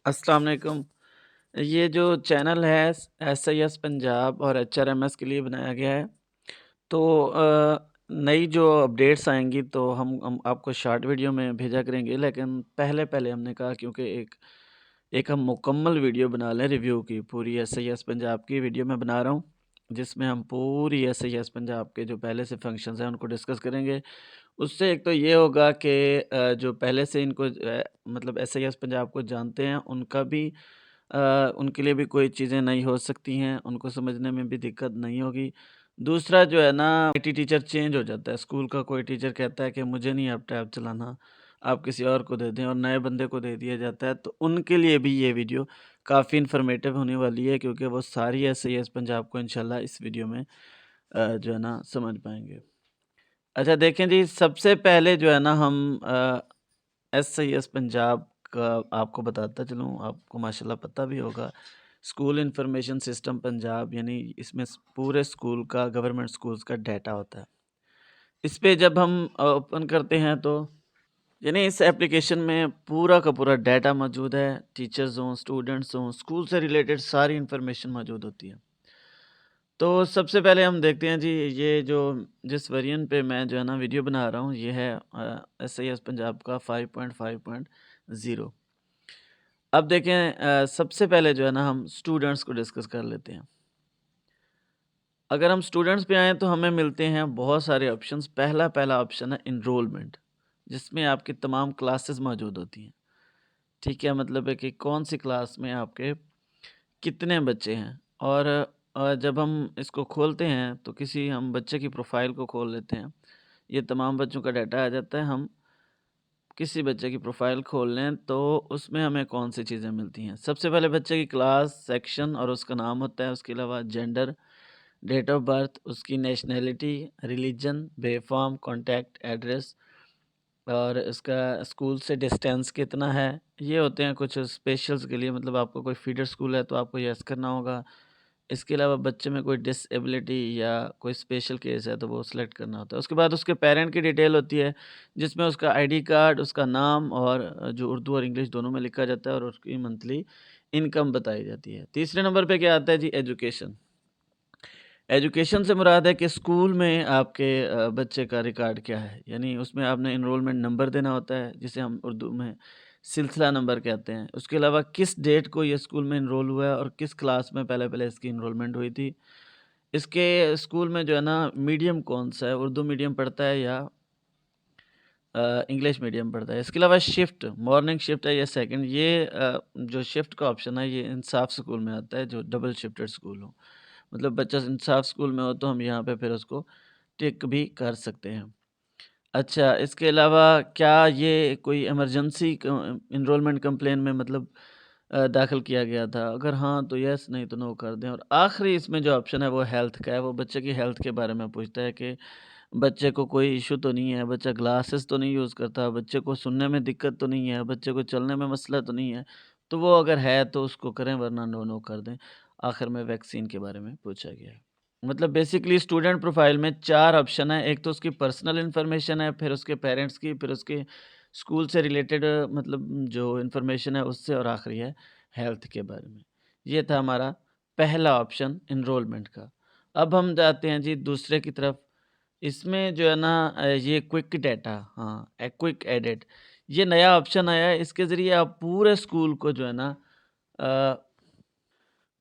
अस्सलाम वालेकुम। ये जो चैनल है एसआईएस पंजाब और एचआरएमएस के लिए बनाया गया है। तो नई जो अपडेट्स आएँगी तो हम आपको शॉर्ट वीडियो में भेजा करेंगे। लेकिन पहले-पहले हमने कहा क्योंकि एक एक हम मुकम्मल वीडियो बना लें रिव्यू की, पूरी एसआईएस पंजाब की वीडियो मैं बना रहा हूँ, जिसमें हम पूरी एसआईएस पंजाब के जो पहले से फंक्शंस हैं उनको डिस्कस करेंगे। उससे एक तो ये होगा कि जो पहले से इनको मतलब एसआईएस पंजाब को जानते हैं उनका भी उनके लिए भी कोई चीज़ें नई हो सकती हैं, उनको समझने में भी दिक्कत नहीं होगी। दूसरा जो है ना पीटी टीचर चेंज हो जाता है, स्कूल का कोई टीचर कहता है कि मुझे नहीं अब टैब चलाना, आप किसी और को दे दें और नए बंदे को दे दिया जाता है, तो उनके लिए भी ये वीडियो काफ़ी इन्फॉर्मेटिव होने वाली है क्योंकि वो सारी एसआईएस पंजाब को इंशाल्लाह इस वीडियो में जो है ना समझ पाएँगे। अच्छा देखें जी, सबसे पहले जो है ना हम एसआईएस पंजाब का आपको बताता चलूँ, आपको माशाल्लाह पता भी होगा। स्कूल इन्फॉर्मेशन सिस्टम पंजाब यानी इसमें पूरे स्कूल का गवर्नमेंट स्कूल्स का डाटा होता है। इस पे जब हम ओपन करते हैं तो यानी इस एप्लीकेशन में पूरा का पूरा डाटा मौजूद है। टीचर्स हों, स्टूडेंट्स हों, स्कूल से रिलेटेड सारी इन्फॉर्मेशन मौजूद होती है। तो सबसे पहले हम देखते हैं जी, ये जो जिस वेरिएंट पे मैं जो है ना वीडियो बना रहा हूँ, ये है एसआईएस पंजाब का 5.5.0। अब देखें, सबसे पहले जो है ना हम स्टूडेंट्स को डिस्कस कर लेते हैं। अगर हम स्टूडेंट्स पे आएँ तो हमें मिलते हैं बहुत सारे ऑप्शंस। पहला ऑप्शन है एनरोलमेंट, जिसमें आपकी तमाम क्लासेस मौजूद होती हैं। ठीक है, मतलब है कि कौन-सी क्लास में आपके कितने बच्चे हैं। और जब हम इसको खोलते हैं तो किसी हम बच्चे की प्रोफ़ाइल को खोल लेते हैं। ये तमाम बच्चों का डाटा आ जाता है। हम किसी बच्चे की प्रोफ़ाइल खोल लें तो उसमें हमें कौन-सी चीज़ें मिलती हैं। सबसे पहले बच्चे की क्लास, सेक्शन और उसका नाम होता है। उसके अलावा जेंडर, डेट ऑफ़ बर्थ, उसकी नेशनैलिटी, रिलीजन, बेफ़ॉर्म, कॉन्टैक्ट एड्रेस और इसका स्कूल से डिस्टेंस कितना है। ये होते हैं कुछ स्पेशल्स के लिए, मतलब आपको कोई फीडर स्कूल है तो आपको येस करना होगा। इसके अलावा बच्चे में कोई डिसेबिलिटी या कोई स्पेशल केस है तो वो सिलेक्ट करना होता है। उसके बाद उसके पेरेंट की डिटेल होती है, जिसमें उसका आईडी कार्ड, उसका नाम और जो उर्दू और इंग्लिश दोनों में लिखा जाता है और उसकी मंथली इनकम बताई जाती है। तीसरे नंबर पे क्या आता है जी, एजुकेशन। एजुकेशन से मुराद है कि स्कूल में आपके बच्चे का रिकॉर्ड क्या है, यानी उसमें आपने एनरोलमेंट नंबर देना होता है, जिसे हम उर्दू में सिलसिला नंबर कहते हैं। उसके अलावा किस डेट को ये स्कूल में एनरोल हुआ है और किस क्लास में पहले-पहले इसकी एनरोलमेंट हुई थी। इसके स्कूल में जो है ना मीडियम कौन-सा है, उर्दू मीडियम पढ़ता है या इंग्लिश मीडियम पढ़ता है। इसके अलावा शिफ्ट, मॉर्निंग शिफ्ट है या सेकंड, ये जो शिफ्ट का ऑप्शन है ये इंसाफ स्कूल में आता है, जो डबल शिफ्टेड स्कूल हो। मतलब बच्चा इंसाफ स्कूल में हो तो हम यहाँ पे फिर उसको टिक भी कर सकते हैं। अच्छा, इसके अलावा क्या ये कोई इमरजेंसी क एनरोलमेंट कंप्लेन में मतलब दाखिल किया गया था? अगर हाँ, तो येस, नहीं तो नो कर दें। और आखिरी इसमें जो ऑप्शन है वो हेल्थ का है, वो बच्चे की हेल्थ के बारे में पूछता है कि बच्चे को कोई इश्यू तो नहीं है, बच्चा ग्लासेस तो नहीं यूज़ करता, बच्चे को सुनने में दिक्कत तो नहीं है, बच्चे को चलने में मसला तो नहीं है। तो वो अगर है तो उसको करें, वरना नो, नो कर दें। आखिर में वैक्सीन के बारे में पूछा गया है। मतलब बेसिकली स्टूडेंट प्रोफाइल में 4 ऑप्शन है। एक तो उसकी पर्सनल इन्फॉर्मेशन है, फिर उसके पेरेंट्स की, फिर उसके स्कूल से रिलेटेड मतलब जो इन्फॉर्मेशन है उससे, और आखिरी है हेल्थ के बारे में। ये था हमारा पहला ऑप्शन एनरोलमेंट का। अब हम जाते हैं जी दूसरे की तरफ। इसमें जो है ना ये क्विक डाटा, हाँ, क्विक एडिट, ये नया ऑप्शन आया है। इसके ज़रिए आप पूरे स्कूल को जो है ना अ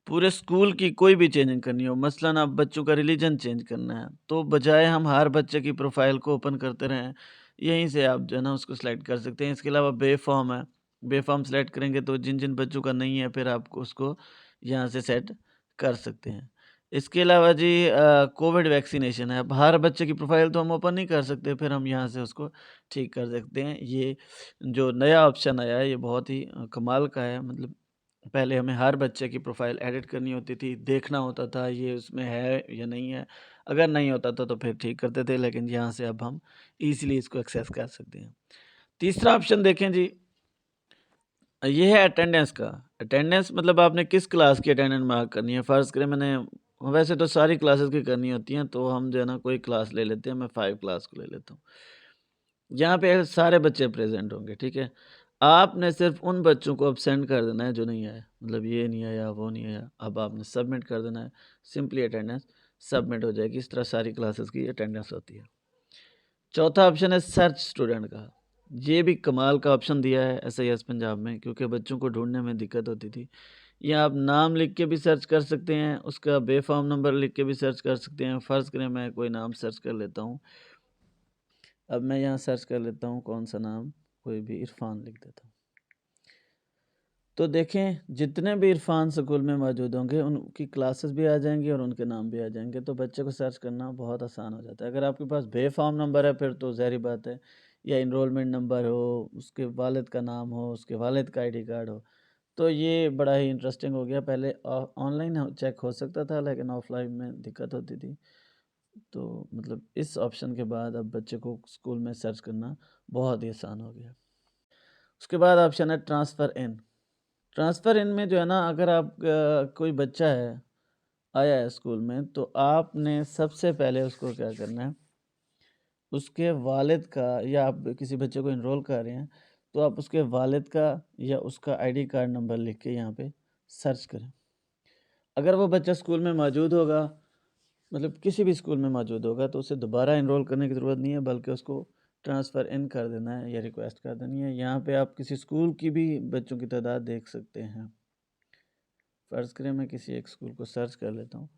पूरे स्कूल की कोई भी चेंजिंग करनी हो, मसलन आप बच्चों का रिलीजन चेंज करना है, तो बजाय हम हर बच्चे की प्रोफ़ाइल को ओपन करते रहें, यहीं से आप जो है ना उसको सेलेक्ट कर सकते हैं। इसके अलावा बेफ़ॉर्म है, बेफ़ॉर्म सेलेक्ट करेंगे तो जिन-जिन बच्चों का नहीं है फिर आपको उसको यहाँ से सेट कर सकते हैं। इसके अलावा जी कोविड वैक्सीनेशन है, अब हर बच्चे की प्रोफ़ाइल तो हम ओपन नहीं कर सकते, फिर हम यहाँ से उसको ठीक कर सकते हैं। ये जो नया ऑप्शन आया है ये बहुत ही कमाल का है। मतलब पहले हमें हर बच्चे की प्रोफ़ाइल एडिट करनी होती थी, देखना होता था ये उसमें है या नहीं है। अगर नहीं होता था तो फिर ठीक करते थे, लेकिन यहाँ से अब हम ईज़िली इसको एक्सेस कर सकते हैं। तीसरा ऑप्शन देखें जी, ये है अटेंडेंस का। अटेंडेंस मतलब आपने किस क्लास की अटेंडेंस मार्क करनी है। फ़र्ज़ करें मैंने, वैसे तो सारी क्लासेस की करनी होती हैं, तो हम जो है ना कोई क्लास ले लेते हैं, मैं 5 क्लास को ले लेता हूँ। यहाँ पे सारे बच्चे प्रेज़ेंट होंगे, ठीक है? आपने सिर्फ़ उन बच्चों को अब्सेंट कर देना है जो नहीं आए। मतलब ये नहीं आया, वो नहीं आया। अब आपने सबमिट कर देना है। सिंपली अटेंडेंस सबमिट हो जाएगी। इस तरह सारी क्लासेस की अटेंडेंस होती है। चौथा ऑप्शन है सर्च स्टूडेंट का। ये भी कमाल का ऑप्शन दिया है एसआईएस पंजाब में, क्योंकि बच्चों को ढूँढने में दिक्कत होती थी। यहाँ आप नाम लिख के भी सर्च कर सकते हैं, उसका बेफ़ॉर्म नंबर लिख के भी सर्च कर सकते हैं। फ़र्ज़ करें मैं कोई नाम सर्च कर लेता हूँ। अब मैं यहाँ सर्च कर लेता हूँ कौन-सा नाम, कोई भी इरफ़ान लिख देता हूँ। तो देखें जितने भी इरफ़ान स्कूल में मौजूद होंगे उनकी क्लासेस भी आ जाएँगी और उनके नाम भी आ जाएँगे, तो बच्चे को सर्च करना बहुत आसान हो जाता है। अगर आपके पास बेफ़ॉर्म नंबर है फिर तो ज़ाहिर बात है, या एनरोलमेंट नंबर हो, उसके वालिद का नाम हो, उसके वालिद का आईडी कार्ड हो, तो ये बड़ा ही इंटरेस्टिंग हो गया। पहले ऑनलाइन चेक हो सकता था लेकिन ऑफ़लाइन में दिक्कत होती थी। तो मतलब इस ऑप्शन के बाद अब बच्चे को स्कूल में सर्च करना बहुत ही आसान हो गया। उसके बाद ऑप्शन है ट्रांसफ़र इन। ट्रांसफ़र इन में जो है ना, अगर आप कोई बच्चा है, आया है स्कूल में, तो आपने सबसे पहले उसको क्या करना है, उसके वालिद का, या आप किसी बच्चे को एनरोल कर रहे हैं, तो आप उसके वालिद का या उसका आईडी कार्ड नंबर लिख के यहाँ पे सर्च करें। अगर वो बच्चा स्कूल में मौजूद होगा, मतलब किसी भी स्कूल में मौजूद होगा, तो उसे दोबारा एनरोल करने की ज़रूरत नहीं है, बल्कि उसको ट्रांसफ़र इन कर देना है या रिक्वेस्ट कर देनी है। यहाँ पे आप किसी स्कूल की भी बच्चों की तादाद देख सकते हैं। फ़र्ज़ करें मैं किसी एक स्कूल को सर्च कर लेता हूँ।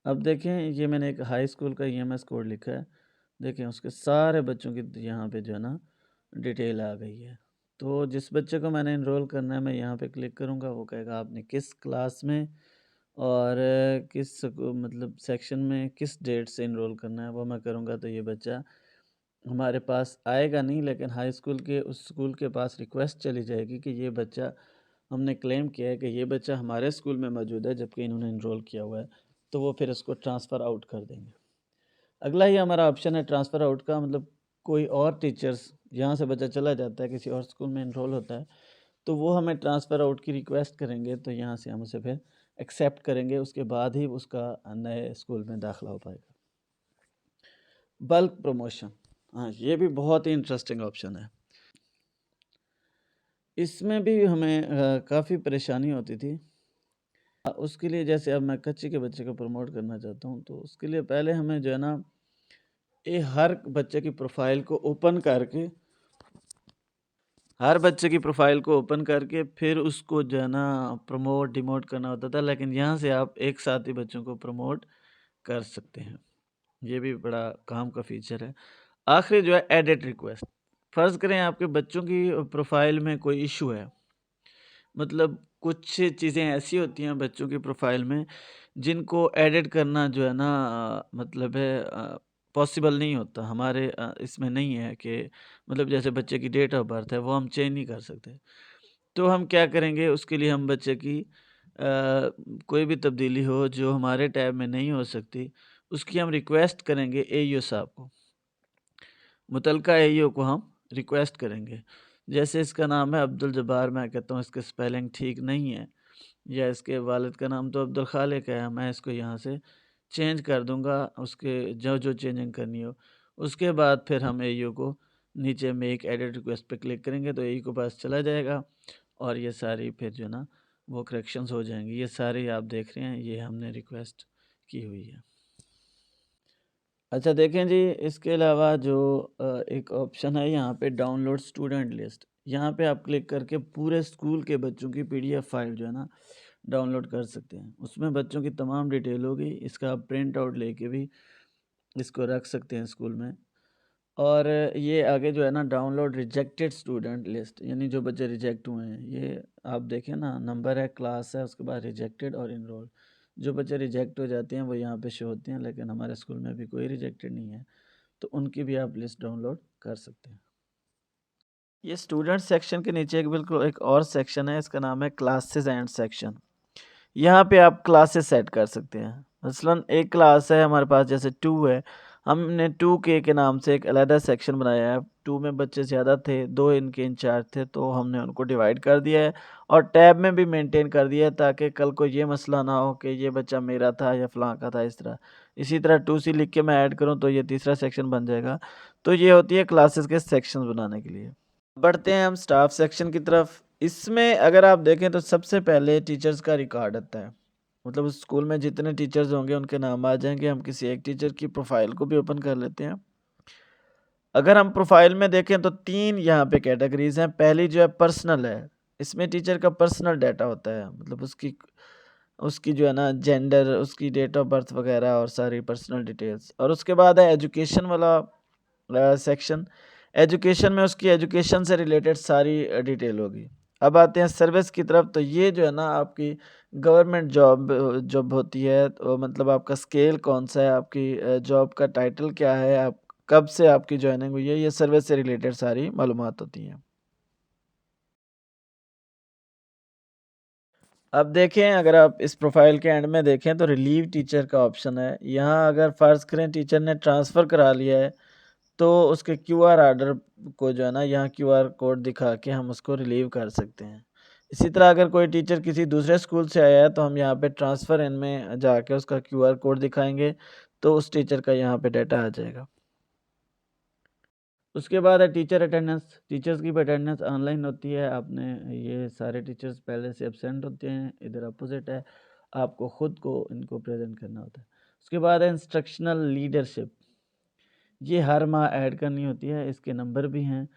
अब देखें, ये मैंने एक हाई स्कूल का ईएमएस कोड लिखा है। देखें उसके सारे बच्चों की यहाँ पे जो है ना डिटेल आ गई है। तो जिस बच्चे को मैंने एनरोल करना है, मैं यहाँ पे क्लिक करूँगा, वो कहेगा आपने किस क्लास में और मतलब सेक्शन में किस डेट से एनरोल करना है, वो मैं करूँगा। तो ये बच्चा हमारे पास आएगा नहीं, लेकिन हाई स्कूल के उस स्कूल के पास रिक्वेस्ट चली जाएगी कि ये बच्चा, हमने क्लेम किया है कि ये बच्चा हमारे स्कूल में मौजूद है जबकि इन्होंने एनरोल किया हुआ है, तो वो फिर इसको ट्रांसफ़र आउट कर देंगे। अगला ही हमारा ऑप्शन है ट्रांसफ़र आउट का, मतलब कोई और टीचर्स, यहाँ से बच्चा चला जाता है किसी और स्कूल में एनरोल होता है, तो वो हमें ट्रांसफ़र आउट की रिक्वेस्ट करेंगे, तो यहाँ से हम उसे फिर एक्सेप्ट करेंगे, उसके बाद ही उसका नए स्कूल में दाखिला हो पाएगा। बल्क प्रमोशन, हाँ, ये भी बहुत ही इंटरेस्टिंग ऑप्शन है। इसमें भी हमें काफ़ी परेशानी होती थी। उसके लिए जैसे अब मैं कच्ची के बच्चे को प्रमोट करना चाहता हूँ, तो उसके लिए पहले हमें जो है ना, ये हर बच्चे की प्रोफ़ाइल को ओपन करके, फिर उसको जो है ना प्रमोट, डिमोट करना होता था, लेकिन यहाँ से आप एक साथ ही बच्चों को प्रमोट कर सकते हैं। ये भी बड़ा काम का फ़ीचर है। आखिरी जो है एडिट रिक्वेस्ट। फ़र्ज़ करें आपके बच्चों की प्रोफ़ाइल में कोई इश्यू है, मतलब कुछ चीज़ें ऐसी होती हैं बच्चों की प्रोफ़ाइल में जिनको एडिट करना जो है ना मतलब है पॉसिबल नहीं होता। हमारे इसमें नहीं है कि मतलब जैसे बच्चे की डेट ऑफ़ बर्थ है, वो हम चेंज नहीं कर सकते। तो हम क्या करेंगे, उसके लिए हम बच्चे की कोई भी तब्दीली हो जो हमारे टैब में नहीं हो सकती, उसकी हम रिक्वेस्ट करेंगे एईओ साहब को। मुतलका एईओ को हम रिक्वेस्ट करेंगे। जैसे इसका नाम है अब्दुल जब्बार, मैं कहता हूँ इसकी स्पेलिंग ठीक नहीं है, या इसके वालिद का नाम तो अब्दुल खालिक है, मैं इसको यहाँ से चेंज कर दूँगा, उसके जो चेंजिंग करनी हो। उसके बाद फिर हम एईओ को नीचे मेक एडिट रिक्वेस्ट पे क्लिक करेंगे, तो एईओ के पास चला जाएगा और ये सारी फिर जो है ना वो करेक्शंस हो जाएँगी। ये सारी आप देख रहे हैं, ये हमने रिक्वेस्ट की हुई है। अच्छा देखें जी, इसके अलावा जो एक ऑप्शन है यहाँ पे डाउनलोड स्टूडेंट लिस्ट, यहाँ पे आप क्लिक करके पूरे स्कूल के बच्चों की पीडीएफ फाइल जो है ना डाउनलोड कर सकते हैं। उसमें बच्चों की तमाम डिटेल होगी, इसका आप प्रिंट आउट लेके भी इसको रख सकते हैं स्कूल में। और ये आगे जो है ना डाउनलोड रिजेक्टेड स्टूडेंट लिस्ट, यानी जो बच्चे रिजेक्ट हुए हैं, ये आप देखें ना, नंबर है, क्लास है, उसके बाद रिजेक्टेड और इनरोल। जो बच्चे रिजेक्ट हो जाते हैं वो यहाँ पे शो होते हैं, लेकिन हमारे स्कूल में अभी कोई रिजेक्टेड नहीं है, तो उनकी भी आप लिस्ट डाउनलोड कर सकते हैं। ये स्टूडेंट सेक्शन के नीचे एक बिल्कुल एक और सेक्शन है, इसका नाम है क्लासेस एंड सेक्शन। यहाँ पे आप क्लासेस सेट कर सकते हैं। मसलन एक क्लास है हमारे पास, जैसे 2 है, हमने 2K के नाम से एक अलहदा सेक्शन बनाया है 2 में बच्चे ज़्यादा थे, 2 इनके इंचार्ज थे, तो हमने उनको डिवाइड कर दिया है और टैब में भी मेंटेन कर दिया है ताकि कल को ये मसला ना हो कि ये बच्चा मेरा था या फलाँ का था इस तरह। इसी तरह 2C लिख के मैं ऐड करूँ तो ये तीसरा सेक्शन बन जाएगा। तो ये होती है क्लासेस के सेक्शंस बनाने के लिए। बढ़ते हैं हम स्टाफ सेक्शन की तरफ। इसमें अगर आप देखें तो सबसे पहले टीचर्स का रिकॉर्ड आता है। मतलब उस स्कूल में जितने टीचर्स होंगे उनके नाम आ जाएँगे। हम किसी एक टीचर की प्रोफ़ाइल को भी ओपन कर लेते हैं। अगर हम प्रोफ़ाइल में देखें तो 3 यहाँ पे कैटेगरीज़ हैं। पहली जो है पर्सनल है। इसमें टीचर का पर्सनल डाटा होता है। मतलब उसकी उसकी जो है ना जेंडर, उसकी डेट ऑफ बर्थ वग़ैरह और सारी पर्सनल डिटेल्स। और उसके बाद है एजुकेशन वाला सेक्शन। एजुकेशन में उसकी एजुकेशन से रिलेटेड सारी डिटेल होगी। अब आते हैं सर्विस की तरफ, तो ये जो है ना आपकी गवर्नमेंट जॉब जॉब होती है, तो मतलब आपका स्केल कौन-सा है, आपकी जॉब का टाइटल क्या है, आप कब से आपकी जॉइनिंग हुई है, ये सर्विस से रिलेटेड सारी मालूमात होती हैं। अब देखें, अगर आप इस प्रोफ़ाइल के एंड में देखें तो रिलीव टीचर का ऑप्शन है। यहाँ अगर फ़र्ज़ करें टीचर ने ट्रांसफ़र करा लिया है, तो उसके क्यूआर ऑर्डर को जो है ना यहाँ क्यूआर कोड दिखा के हम उसको रिलीव कर सकते हैं। इसी तरह अगर कोई टीचर किसी दूसरे स्कूल से आया है तो हम यहाँ पे ट्रांसफ़र इन में जाके उसका क्यूआर कोड दिखाएँगे, तो उस टीचर का यहाँ पे डाटा आ जाएगा। उसके बाद है टीचर अटेंडेंस। टीचर्स की भी अटेंडेंस ऑनलाइन होती है। आपने ये सारे टीचर्स पहले से एब्सेंट होते हैं, इधर अपोज़िट है, आपको खुद को इनको प्रेज़ेंट करना होता है। उसके बाद है इंस्ट्रक्शनल लीडरशिप। ये हर माह ऐड करनी होती है, इसके नंबर भी हैं।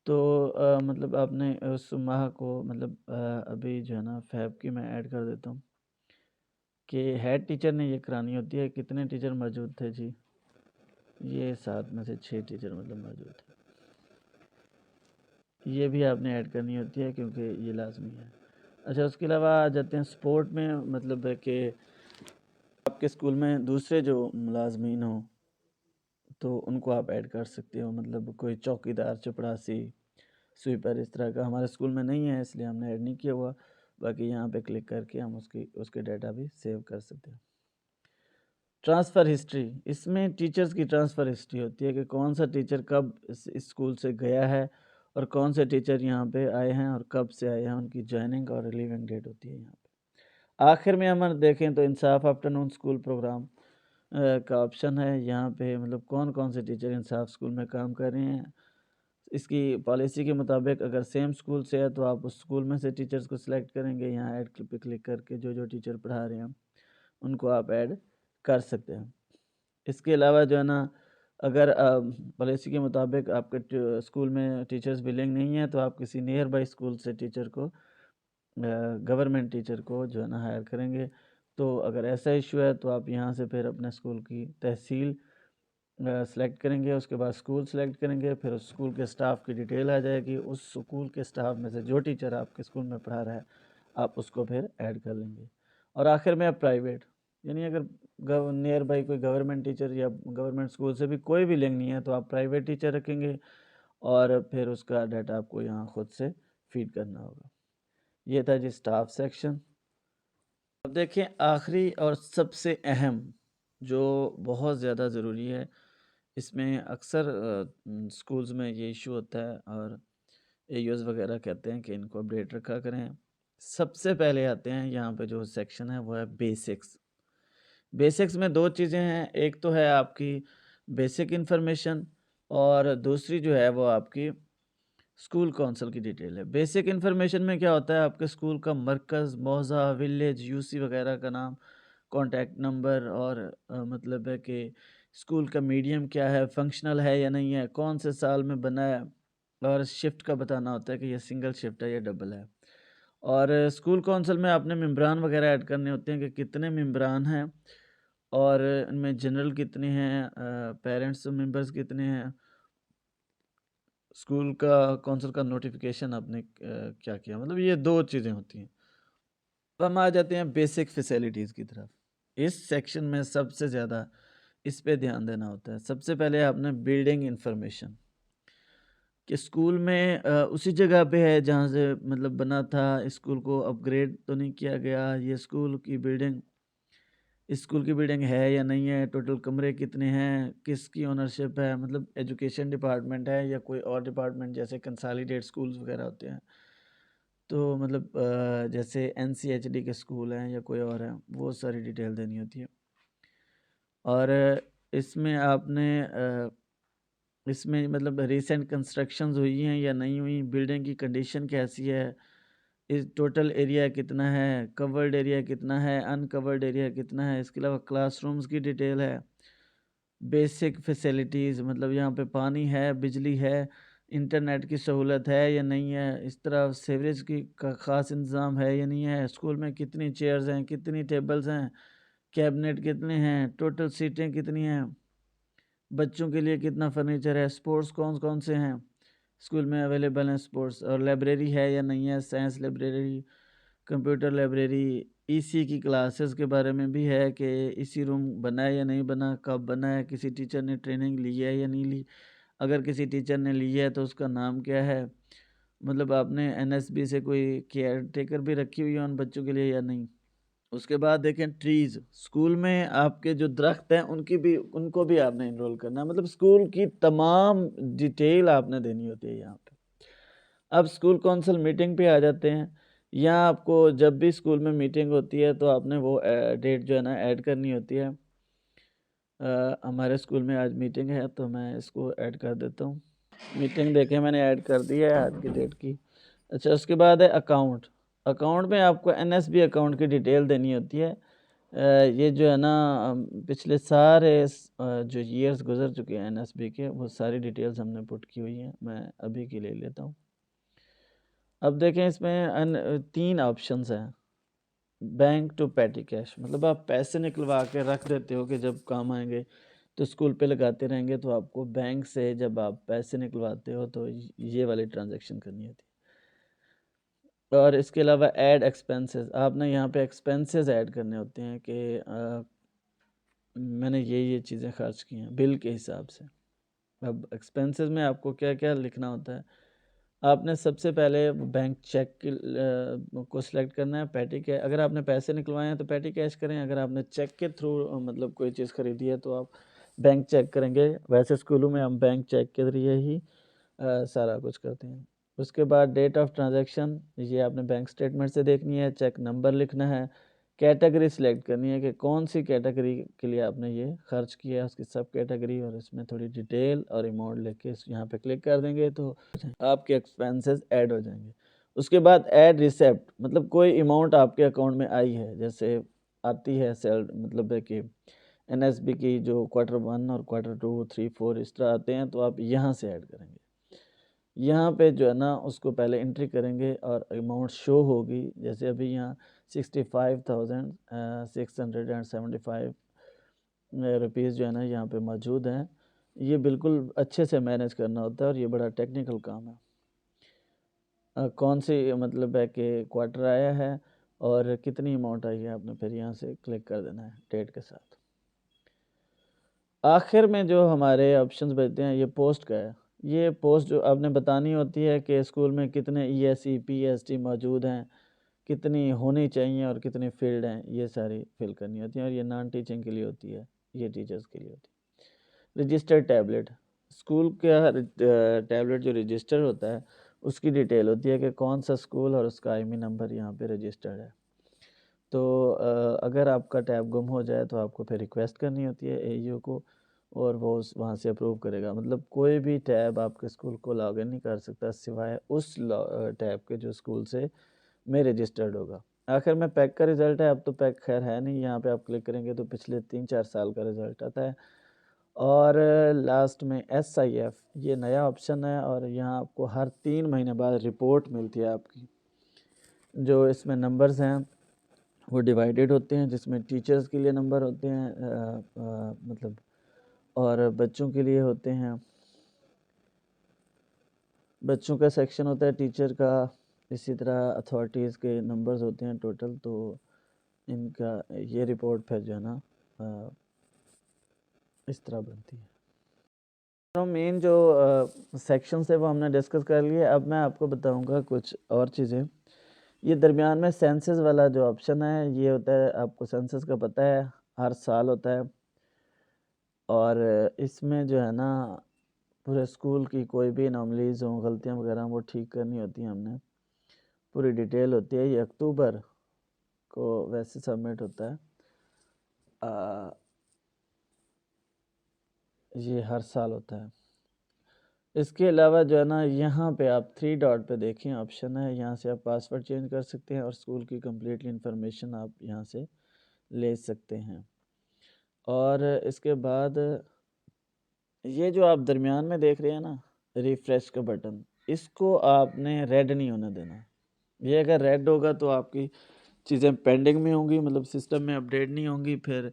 तो मतलब आपने उस माह को मतलब अभी जो है ना फ़ेब की मैं ऐड कर देता हूँ कि हेड टीचर ने ये करानी होती है। कितने टीचर मौजूद थे जी? ये 7 में से 6 टीचर मतलब मौजूद थे। ये भी आपने ऐड करनी होती है क्योंकि ये लाज़मी है। अच्छा, उसके अलावा आ जाते हैं स्पोर्ट में, मतलब है कि आपके स्कूल में दूसरे जो मुलाज़मीन हों तो उनको आप ऐड कर सकते हो। मतलब कोई चौकीदार, चपरासी, स्वीपर इस तरह का हमारे स्कूल में नहीं है, इसलिए हमने ऐड नहीं किया हुआ। बाकी यहाँ पे क्लिक करके हम उसके डाटा भी सेव कर सकते हैं। ट्रांसफ़र हिस्ट्री, इसमें टीचर्स की ट्रांसफ़र हिस्ट्री होती है कि कौन सा टीचर कब इस स्कूल से गया है और कौन से टीचर यहाँ पे आए हैं और कब से आए हैं, उनकी जॉइनिंग और रिलीविंग डेट होती है यहाँ पे। आखिर में हम देखें तो इंसाफ आफ्टरनून स्कूल प्रोग्राम का ऑप्शन है। यहाँ पे मतलब कौन-कौन से टीचर इंसाफ स्कूल में काम कर रहे हैं। इसकी पॉलिसी के मुताबिक अगर सेम स्कूल से है तो आप उस स्कूल में से टीचर्स को सिलेक्ट करेंगे। यहाँ ऐड पे क्लिक करके जो टीचर पढ़ा रहे हैं उनको आप ऐड कर सकते हैं। इसके अलावा जो है ना, अगर पॉलिसी के मुताबिक आपके स्कूल में टीचर्स बिलिंग नहीं है तो आप किसी नियर बाई स्कूल से टीचर को गवर्नमेंट टीचर को जो है ना हायर करेंगे। तो अगर ऐसा इशू है तो आप यहाँ से फिर अपने स्कूल की तहसील सेलेक्ट करेंगे, उसके बाद स्कूल सेलेक्ट करेंगे, फिर उस स्कूल के स्टाफ की डिटेल आ जाएगी। उस स्कूल के स्टाफ में से जो टीचर आपके स्कूल में पढ़ा रहा है आप उसको फिर ऐड कर लेंगे। और आखिर में आप प्राइवेट, यानी अगर नियर बाई कोई गवर्नमेंट टीचर या गवर्नमेंट स्कूल से भी कोई भी लिंक नहीं है तो आप प्राइवेट टीचर रखेंगे और फिर उसका डाटा आपको यहाँ खुद से फीड करना होगा। ये था जी स्टाफ सेक्शन। अब देखें आखिरी और सबसे अहम, जो बहुत ज़्यादा ज़रूरी है, इसमें अक्सर स्कूल्स में ये इशू होता है और एयूज़ वगैरह कहते हैं कि इनको अपडेट रखा करें। सबसे पहले आते हैं यहाँ पे जो सेक्शन है वो है बेसिक्स। बेसिक्स में 2 चीज़ें हैं, एक तो है आपकी बेसिक इन्फॉर्मेशन और दूसरी जो है वो आपकी स्कूल काउंसिल की डिटेल है। बेसिक इन्फॉर्मेशन में क्या होता है, आपके स्कूल का मरकज़, मौज़ा, विलेज, यूसी वगैरह का नाम, कॉन्टैक्ट नंबर और मतलब है कि स्कूल का मीडियम क्या है, फंक्शनल है या नहीं है, कौन से साल में बना है और शिफ्ट का बताना होता है कि ये सिंगल शिफ्ट है या डबल है। और स्कूल काउंसिल में आपने मेंबरान वगैरह ऐड करने होते हैं कि कितने मेंबरान हैं और इनमें जनरल कितने हैं, पेरेंट्स मेंबर्स कितने हैं, स्कूल का काउंसिल का नोटिफिकेशन आपने क्या किया, मतलब ये 2 चीज़ें होती हैं। अब हम आ जाते हैं बेसिक फैसिलिटीज़ की तरफ। इस सेक्शन में सबसे ज़्यादा इस पे ध्यान देना होता है। सबसे पहले आपने बिल्डिंग इन्फॉर्मेशन कि स्कूल में उसी जगह पे है जहाँ से मतलब बना था, स्कूल को अपग्रेड तो नहीं किया गया, ये स्कूल की बिल्डिंग स्कूल की बिल्डिंग है या नहीं है, टोटल कमरे कितने हैं, किसकी ओनरशिप है, मतलब एजुकेशन डिपार्टमेंट है या कोई और डिपार्टमेंट जैसे कंसोलिडेट स्कूल्स वगैरह होते हैं। तो मतलब जैसे एनसीएचडी के स्कूल हैं या कोई और है, वो सारी डिटेल देनी होती है। और इसमें आपने इसमें मतलब रिसेंट कंस्ट्रक्शंस हुई हैं या नहीं हुई, बिल्डिंग की कंडीशन कैसी है, इस टोटल एरिया कितना है, कवर्ड एरिया कितना है, अनकवर्ड एरिया कितना है, इसके अलावा क्लासरूम्स की डिटेल है, बेसिक फैसिलिटीज़ मतलब यहाँ पे पानी है, बिजली है, इंटरनेट की सहूलत है या नहीं है, इस तरह सीवरेज की का ख़ास इंतज़ाम है या नहीं है, स्कूल में कितनी चेयर्स हैं, कितनी टेबल्स हैं, कैबिनेट कितने हैं, टोटल सीटें कितनी हैं, बच्चों के लिए कितना फर्नीचर है, स्पोर्ट्स कौन-कौन से हैं, स्कूल में अवेलेबल हैं स्पोर्ट्स, और लाइब्रेरी है या नहीं है, science library, computer library, EC की क्लासेस के बारे में भी है कि ईसी रूम बना है या नहीं बना, कब बना है, किसी टीचर ने ट्रेनिंग ली है या नहीं ली, अगर किसी टीचर ने ली है तो उसका नाम क्या है, मतलब आपने एनएसबी से कोई केयर टेकर भी रखी हुई है उन बच्चों के लिए या नहीं। उसके बाद देखें ट्रीज़, स्कूल में आपके जो दरख्त हैं उनको भी आपने इनरोल करना है, मतलब स्कूल की तमाम डिटेल आपने देनी होती है यहाँ पे। अब स्कूल काउंसिल मीटिंग पे आ जाते हैं। यहाँ आपको जब भी स्कूल में मीटिंग होती है तो आपने वो डेट जो है ना ऐड करनी होती है। हमारे स्कूल में आज मीटिंग है तो मैं इसको ऐड कर देता हूँ। मीटिंग देखें मैंने ऐड कर दी है आज की डेट की। अच्छा उसके बाद है अकाउंट। अकाउंट में आपको एनएसबी अकाउंट की डिटेल देनी होती है। ये जो है ना पिछले सारे जो ईयर्स गुजर चुके हैं एनएसबी के वो सारी डिटेल्स हमने पुट की हुई हैं। मैं अभी की ले लेता हूँ। अब देखें इसमें 3 ऑप्शंस हैं। बैंक टू पेटी कैश मतलब आप पैसे निकलवा के रख देते हो कि जब काम आएँगे तो स्कूल पे लगाते रहेंगे, तो आपको बैंक से जब आप पैसे निकलवाते हो तो ये वाली ट्रांज़ैक्शन करनी होती है। और इसके अलावा ऐड एक्सपेंसेस आपने यहाँ पे एक्सपेंसेस ऐड करने होते हैं कि मैंने ये चीज़ें खर्च की हैं बिल के हिसाब से। अब एक्सपेंसेस में आपको क्या-क्या लिखना होता है। आपने सबसे पहले बैंक चेक को सिलेक्ट करना है, पेटी कै अगर आपने पैसे निकलवाए हैं तो पेटी कैश करें, अगर आपने चेक के थ्रू मतलब कोई चीज़ खरीदी है तो आप बैंक चेक करेंगे। वैसे स्कूलों में हम बैंक चेक के ज़रिए ही सारा कुछ करते हैं। उसके बाद डेट ऑफ ट्रांज़ैक्शन ये आपने बैंक स्टेटमेंट से देखनी है, चेक नंबर लिखना है, कैटेगरी सिलेक्ट करनी है कि कौन-सी कैटेगरी के लिए आपने ये खर्च किया है, उसकी सब कैटेगरी और इसमें थोड़ी डिटेल और अमाउंट लिख के इस यहाँ पे क्लिक कर देंगे तो आपके एक्सपेंसेस ऐड हो जाएँगे। उसके बाद ऐड रिसिप्ट मतलब कोई अमाउंट आपके अकाउंट में आई है, जैसे आती है मतलब है कि एनएसबी की जो क्वार्टर 1 और क्वार्टर 2, 3, 4 इस तरह आते हैं तो आप यहाँ से ऐड करेंगे। यहाँ पे जो है ना उसको पहले एंट्री करेंगे और अमाउंट शो होगी, जैसे अभी यहाँ 65,675 रुपीज़ जो है ना यहाँ पे मौजूद हैं। ये बिल्कुल अच्छे से मैनेज करना होता है और ये बड़ा टेक्निकल काम है। कौन सी मतलब है कि क्वार्टर आया है और कितनी अमाउंट आई है, आपने फिर यहाँ से क्लिक कर देना है डेट के साथ। आखिर में जो हमारे ऑप्शंस बचते हैं ये पोस्ट का है। ये पोस्ट जो आपने बतानी होती है कि स्कूल में कितने ईएसई, पीएसटी मौजूद हैं, कितनी होनी चाहिए और कितने फील्ड हैं, ये सारी फिल करनी होती हैं और ये नॉन टीचिंग के लिए होती है, ये टीचर्स के लिए होती है। रजिस्टर्ड टैबलेट स्कूल का टैबलेट जो रजिस्टर होता है उसकी डिटेल होती है कि कौन सा स्कूल और उसका आईएमई नंबर यहाँ पे रजिस्टर्ड है। तो अगर आपका टैब गुम हो जाए तो आपको फिर रिक्वेस्ट करनी होती है एईओ को और वो उस वहाँ से अप्रूव करेगा। मतलब कोई भी टैब आपके स्कूल को लॉगिन नहीं कर सकता सिवाय उस टैब के जो स्कूल से में रजिस्टर्ड होगा। आखिर में पैक का रिज़ल्ट है, अब तो पैक खैर है नहीं, यहाँ पे आप क्लिक करेंगे तो पिछले 3-4 साल का रिज़ल्ट आता है। और लास्ट में एसआईएफ ये नया ऑप्शन है और यहाँ आपको हर 3 महीने बाद रिपोर्ट मिलती है आपकी। जो इसमें नंबर्स हैं वो डिवाइडेड होते हैं, जिसमें टीचर्स के लिए नंबर होते हैं मतलब और बच्चों के लिए होते हैं। बच्चों का सेक्शन होता है टीचर का, इसी तरह अथॉरिटीज़ के नंबर्स होते हैं टोटल। तो इनका ये रिपोर्ट फिर जो है ना इस तरह बनती है। तो मेन जो सेक्शंस है वो हमने डिस्कस कर लिए। अब मैं आपको बताऊंगा कुछ और चीज़ें। ये दरमियान में सेंसस वाला जो ऑप्शन है ये होता है, आपको सेंसस का पता है, हर साल होता है और इसमें जो है ना पूरे स्कूल की कोई भी अनोमलीज़ हों, गलतियाँ वगैरह वो ठीक करनी होती हैं हमने। पूरी डिटेल होती है। ये अक्टूबर को वैसे सबमिट होता है। ये हर साल होता है। इसके अलावा जो है ना यहाँ पे आप 3 डॉट पे देखें ऑप्शन है, यहाँ से आप पासवर्ड चेंज कर सकते हैं और स्कूल की कंप्लीटली इन्फॉर्मेशन आप यहाँ से ले सकते हैं। और इसके बाद ये जो आप दरमियान में देख रहे हैं ना रिफ्रेश का बटन, इसको आपने रेड नहीं होने देना। ये अगर रेड होगा तो आपकी चीज़ें पेंडिंग में होंगी, मतलब सिस्टम में अपडेट नहीं होंगी। फिर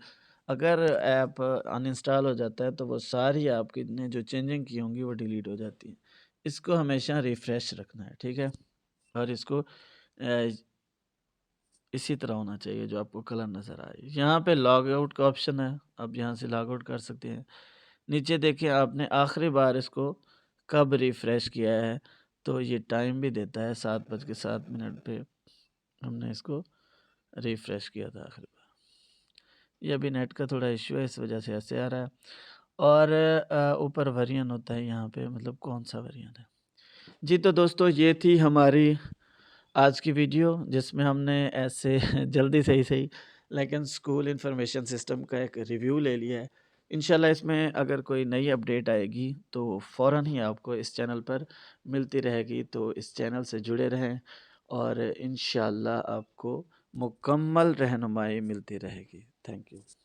अगर ऐप अनइंस्टॉल हो जाता है तो वो सारी आपकी ने जो चेंजिंग की होंगी वो डिलीट हो जाती हैं। इसको हमेशा रिफ्रेश रखना है, ठीक है? और इसको इसी तरह होना चाहिए जो आपको कलर नज़र आए। यहाँ पे लॉग आउट का ऑप्शन है, आप यहाँ से लॉग आउट कर सकते हैं। नीचे देखिए आपने आखिरी बार इसको कब रिफ्रेश किया है, तो ये टाइम भी देता है 7:07 पे हमने इसको रिफ्रेश किया था आखिरी बार। ये अभी नेट का थोड़ा इश्यू है, इस वजह से ऐसे आ रहा है। और ऊपर वेरिएंट होता है यहाँ पे, मतलब कौन सा वेरिएंट है। जी तो दोस्तों ये थी हमारी आज की वीडियो, जिसमें हमने ऐसे जल्दी से ही सही लेकिन स्कूल इंफॉर्मेशन सिस्टम का एक रिव्यू ले लिया है। इंशाल्लाह इसमें अगर कोई नई अपडेट आएगी तो फ़ौरन ही आपको इस चैनल पर मिलती रहेगी, तो इस चैनल से जुड़े रहें और इंशाल्लाह आपको मुकम्मल रहनुमाई मिलती रहेगी। Thank you.